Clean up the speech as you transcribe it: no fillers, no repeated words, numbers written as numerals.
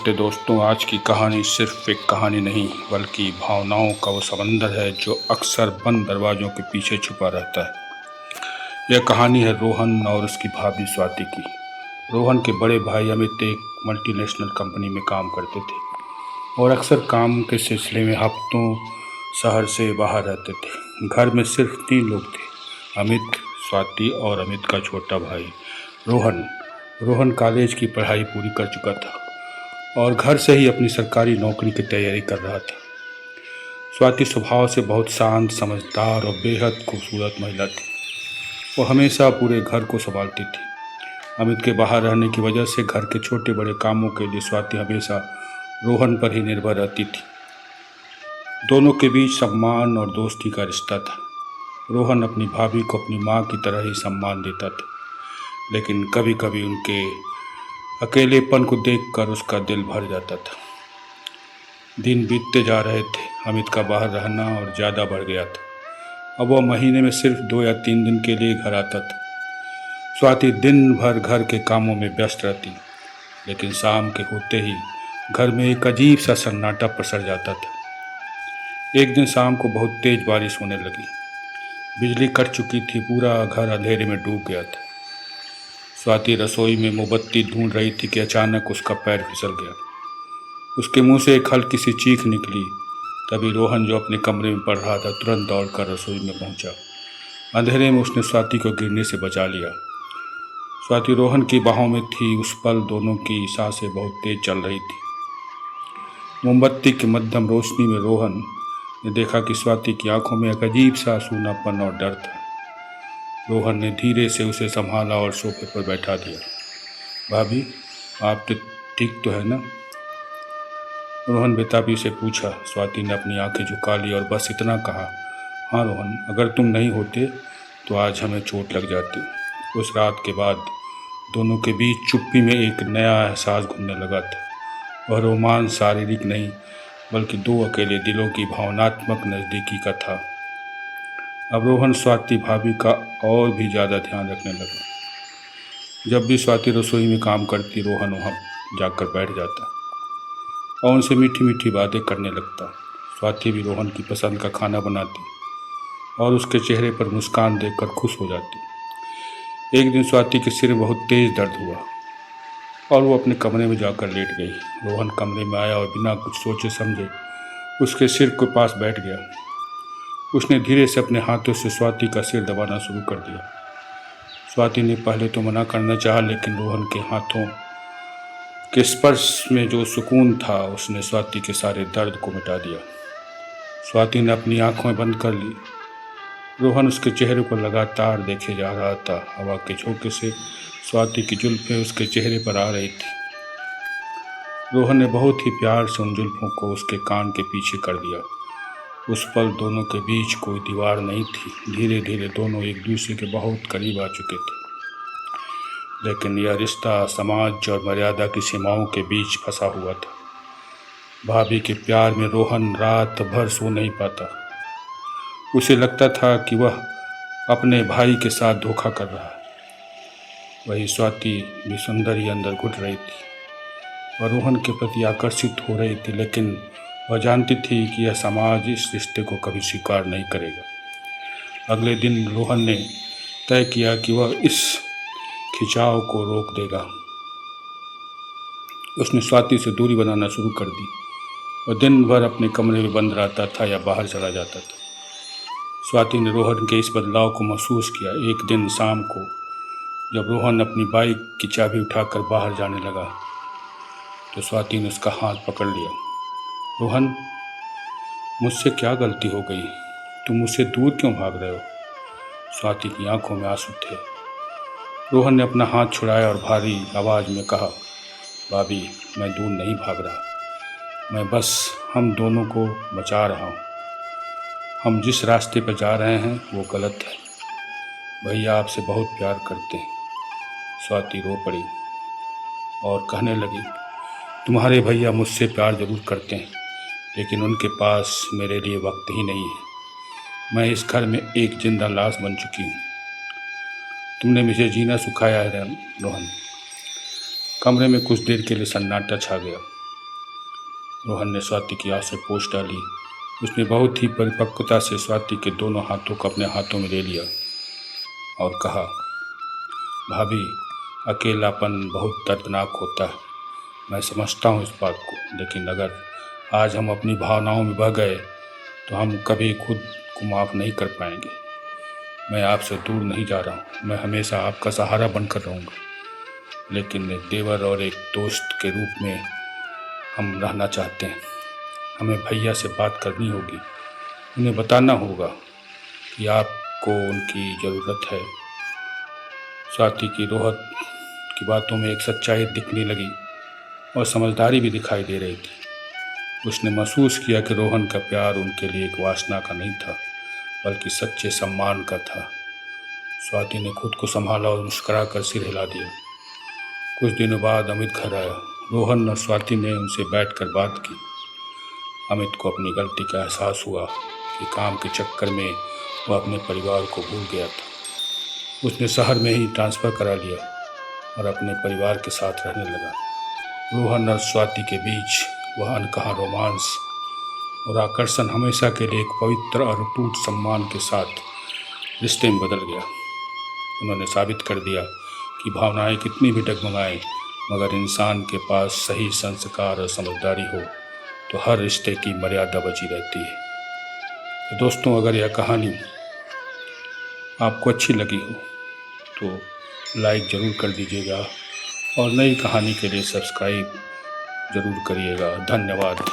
नमस्ते दोस्तों। आज की कहानी सिर्फ एक कहानी नहीं बल्कि भावनाओं का वो समंदर है जो अक्सर बंद दरवाज़ों के पीछे छुपा रहता है। यह कहानी है रोहन और उसकी भाभी स्वाति की। रोहन के बड़े भाई अमित एक मल्टीनेशनल कंपनी में काम करते थे और अक्सर काम के सिलसिले में हफ्तों शहर से बाहर रहते थे। घर में सिर्फ 3 लोग थे, अमित, स्वाति और अमित का छोटा भाई रोहन। रोहन कॉलेज की पढ़ाई पूरी कर चुका था और घर से ही अपनी सरकारी नौकरी की तैयारी कर रहा था। स्वाति स्वभाव से बहुत शांत, समझदार और बेहद खूबसूरत महिला थी। वो हमेशा पूरे घर को संभालती थी। अमित के बाहर रहने की वजह से घर के छोटे बड़े कामों के लिए स्वाति हमेशा रोहन पर ही निर्भर रहती थी। दोनों के बीच सम्मान और दोस्ती का रिश्ता था। रोहन अपनी भाभी को अपनी माँ की तरह ही सम्मान देता था, लेकिन कभी कभी उनके अकेलेपन को देखकर उसका दिल भर जाता था। दिन बीतते जा रहे थे। अमित का बाहर रहना और ज़्यादा बढ़ गया था। अब वह महीने में सिर्फ 2 या 3 दिन के लिए घर आता था। स्वाति दिन भर घर के कामों में व्यस्त रहती, लेकिन शाम के होते ही घर में एक अजीब सा सन्नाटा पसर जाता था। एक दिन शाम को बहुत तेज बारिश होने लगी। बिजली कट चुकी थी, पूरा घर अंधेरे में डूब गया था। स्वाति रसोई में मोमबत्ती ढूंढ रही थी कि अचानक उसका पैर फिसल गया। उसके मुंह से एक हल्की सी चीख निकली। तभी रोहन, जो अपने कमरे में पढ़ रहा था, तुरंत दौड़कर रसोई में पहुंचा। अंधेरे में उसने स्वाति को गिरने से बचा लिया। स्वाति रोहन की बाहों में थी। उस पल दोनों की सांसें बहुत तेज चल रही थी। मोमबत्ती की मध्यम रोशनी में रोहन ने देखा कि स्वाति की आंखों में एक अजीब सा सूनापन और डर था। रोहन ने धीरे से उसे संभाला और सोफे पर बैठा दिया। भाभी, आप तो ठीक तो है ना? रोहन बेताबी से पूछा। स्वाति ने अपनी आंखें झुका ली और बस इतना कहा, हाँ रोहन, अगर तुम नहीं होते तो आज हमें चोट लग जाती। उस रात के बाद दोनों के बीच चुप्पी में एक नया एहसास घुलने लगा था। वह रोमांच शारीरिक नहीं बल्कि 2 अकेले दिलों की भावनात्मक नज़दीकी का था। अब रोहन स्वाति भाभी का और भी ज़्यादा ध्यान रखने लगा। जब भी स्वाति रसोई में काम करती, रोहन वहाँ जाकर बैठ जाता और उनसे मीठी मीठी बातें करने लगता। स्वाति भी रोहन की पसंद का खाना बनाती और उसके चेहरे पर मुस्कान देखकर खुश हो जाती। एक दिन स्वाति के सिर में बहुत तेज़ दर्द हुआ और वो अपने कमरे में जाकर लेट गई। रोहन कमरे में आया और बिना कुछ सोचे समझे उसके सिर के पास बैठ गया। उसने धीरे से अपने हाथों से स्वाति का सिर दबाना शुरू कर दिया। स्वाति ने पहले तो मना करना चाहा, लेकिन रोहन के हाथों के स्पर्श में जो सुकून था उसने स्वाति के सारे दर्द को मिटा दिया। स्वाति ने अपनी आंखें बंद कर ली। रोहन उसके चेहरे को लगातार देखे जा रहा था। हवा के झोंके से स्वाति की जुल्फें उसके चेहरे पर आ रही थी। रोहन ने बहुत ही प्यार से उन जुल्फों को उसके कान के पीछे कर दिया। उस पल दोनों के बीच कोई दीवार नहीं थी। धीरे धीरे दोनों एक दूसरे के बहुत करीब आ चुके थे, लेकिन यह रिश्ता समाज और मर्यादा की सीमाओं के बीच फंसा हुआ था। भाभी के प्यार में रोहन रात भर सो नहीं पाता। उसे लगता था कि वह अपने भाई के साथ धोखा कर रहा है। वही स्वाति भी सुंदर ही अंदर घुट रही थी। वह रोहन के प्रति आकर्षित हो रही थी, लेकिन वह जानती थी कि यह समाज इस रिश्ते को कभी स्वीकार नहीं करेगा। अगले दिन रोहन ने तय किया कि वह इस खिंचाव को रोक देगा। उसने स्वाति से दूरी बनाना शुरू कर दी। वह दिन भर अपने कमरे में बंद रहता था या बाहर चला जाता था। स्वाति ने रोहन के इस बदलाव को महसूस किया। एक दिन शाम को जब रोहन अपनी बाइक की चाबी उठाकर बाहर जाने लगा तो स्वाति ने उसका हाथ पकड़ लिया। रोहन, मुझसे क्या गलती हो गई? तुम मुझसे दूर क्यों भाग रहे हो? स्वाति की आंखों में आंसू थे। रोहन ने अपना हाथ छुड़ाया और भारी आवाज़ में कहा, भाभी, मैं दूर नहीं भाग रहा। मैं बस हम दोनों को बचा रहा हूँ। हम जिस रास्ते पर जा रहे हैं वो गलत है। भैया आपसे बहुत प्यार करते हैं। स्वाति रो पड़ी और कहने लगी, तुम्हारे भैया मुझसे प्यार ज़रूर करते हैं, लेकिन उनके पास मेरे लिए वक्त ही नहीं है। मैं इस घर में एक जिंदा लाश बन चुकी हूँ। तुमने मुझे जीना सिखाया है रोहन। कमरे में कुछ देर के लिए सन्नाटा छा गया। रोहन ने स्वाति की आंखें पोंछ डाली। उसने बहुत ही परिपक्वता से स्वाति के दोनों हाथों को अपने हाथों में ले लिया और कहा, भाभी, अकेलापन बहुत दर्दनाक होता है। मैं समझता हूँ इस बात को, लेकिन अगर आज हम अपनी भावनाओं में बह गए तो हम कभी खुद को माफ़ नहीं कर पाएंगे। मैं आपसे दूर नहीं जा रहा हूँ, मैं हमेशा आपका सहारा बनकर रहूँगा, लेकिन एक देवर और एक दोस्त के रूप में हम रहना चाहते हैं। हमें भैया से बात करनी होगी, उन्हें बताना होगा कि आपको उनकी ज़रूरत है। स्वाति की रोहन की बातों में एक सच्चाई दिखने लगी और समझदारी भी दिखाई दे रही थी। उसने महसूस किया कि रोहन का प्यार उनके लिए एक वासना का नहीं था, बल्कि सच्चे सम्मान का था। स्वाति ने खुद को संभाला और मुस्कुराकर सिर हिला दिया। कुछ दिनों बाद अमित घर आया। रोहन और स्वाति ने उनसे बैठकर बात की। अमित को अपनी गलती का एहसास हुआ कि काम के चक्कर में वह अपने परिवार को भूल गया था। उसने शहर में ही ट्रांसफ़र करा लिया और अपने परिवार के साथ रहने लगा। रोहन और स्वाति के बीच वह अनकहा रोमांस और आकर्षण हमेशा के लिए एक पवित्र और अटूट सम्मान के साथ रिश्ते में बदल गया। उन्होंने साबित कर दिया कि भावनाएं कितनी भी डगमगाएं, मगर इंसान के पास सही संस्कार और समझदारी हो तो हर रिश्ते की मर्यादा बची रहती है। तो दोस्तों, अगर यह कहानी आपको अच्छी लगी हो तो लाइक ज़रूर कर दीजिएगा और नई कहानी के लिए सब्सक्राइब ज़रूर करिएगा। धन्यवाद।